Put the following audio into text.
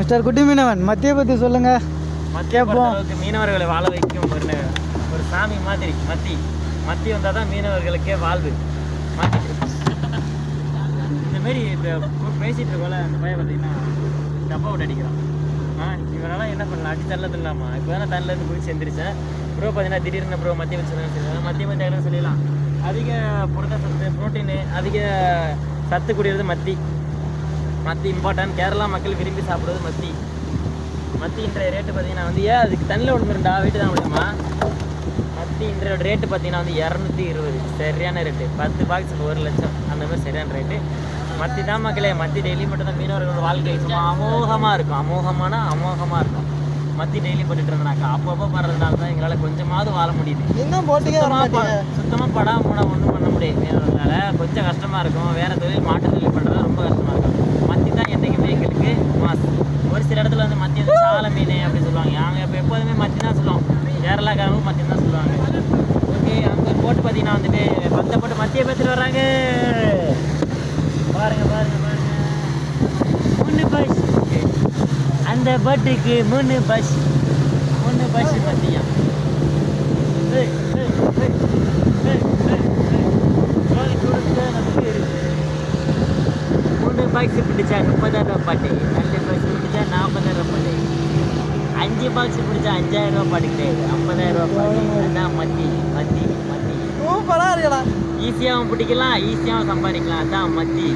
Mister குட்டி மீனவன் மத்தியை பற்றி சொல்லுங்கள். மத்திய பொறுத்தளவுக்கு மீனவர்களை வாழ வைக்கும் ஒரு சாமி மாதிரி மத்தி வந்தால் தான் மீனவர்களுக்கே வாழ்வு. இந்தமாரி இப்போ பேசிகிட்டு இருக்கோல அந்த பையன் பார்த்தீங்கன்னா டப்பா விட்டு அடிக்கிறான். இவனால என்ன பண்ணலாம், அடி தரல தில்லாமா. இப்போ தானே தண்ணிலேருந்து குளிச்சு எந்திரிச்சேன். ப்ரோ பார்த்தீங்கன்னா திடீர்னு ப்ரோ மத்திய வச்சு மத்திய மத்தியம் சொல்லிடலாம். அதிக புரத சத்து, ப்ரோட்டீனு, அதிக சத்து கூடியது மத்தி இம்பார்ட்டன்ட். கேரளா மக்கள் விரும்பி சாப்பிட்றது மத்தி இன்றைய ரேட்டு பார்த்தீங்கன்னா வந்து அதுக்கு தண்ணியில் ஒன்று ரெண்டா வீட்டு தான் முடியுமா. மத்தி இன்றைய ரேட்டு பார்த்தீங்கன்னா வந்து 220, சரியான ரேட்டு. 10 பாக்ஸ் 1 லட்சம் அந்த மாதிரி சரியான ரேட்டு. மத்தி தான் மக்களே. மத்தி டெய்லி மட்டும் தான் மீனவர்களோட வாழ்க்கை சும்மா அமோகமாக இருக்கும். அமோகமாக இருக்கும். மத்தி டெய்லி போட்டுட்டு இருந்தாக்கா அப்பப்போ படுறதுனால தான் எங்களால் கொஞ்சமாவது வாழ முடியுது. இன்னும் போட்டுக்கே சுத்தமாக படாம ஒன்றும் பண்ண முடியாது. மீனவர்களால் கொஞ்சம் கஷ்டமாக இருக்கும். வேறு தொழில் மாட்டு தொழில் பண்ணுறது ரொம்ப கஷ்டமாக இருக்கும். மத்தி தான் என்றைக்குமே எங்களுக்கு மாஸ். ஒரு சில இடத்துல வந்து மத்தி வந்து சால மீன் அப்படின்னு சொல்லுவாங்க. நாங்கள் இப்போ எப்போதுமே மத்தி தான் சொல்லுவோம். கேரளாக்காரங்களும் மத்தி தான் சொல்லுவாங்க. ஓகே, அங்கே போட்டு பார்த்தீங்கன்னா வந்துட்டு 10 போட்டு மத்தியை பேத்துட்டு வர்றாங்க. பாருங்க 3 பஸ். அந்த போட்டுக்கு 3 பஸ் மத்தியம். 3 பாக்ஸ் பிடிச்சா 30,000 ரூபா பாட்டு. 2 பாக்ஸ் பிடிச்சா 40,000 ரூபா பாட்டு. 5 பாக்ஸ் பிடிச்சா 5,000 ரூபா பாட்டு கிடையாது, 50,000 ரூபா பாட்டு. அதுதான் மத்தி. சூப்பராக இருக்கலாம். ஈஸியாகவும் பிடிக்கலாம், ஈஸியாகவும் சம்பாதிக்கலாம். அதான் மத்தி.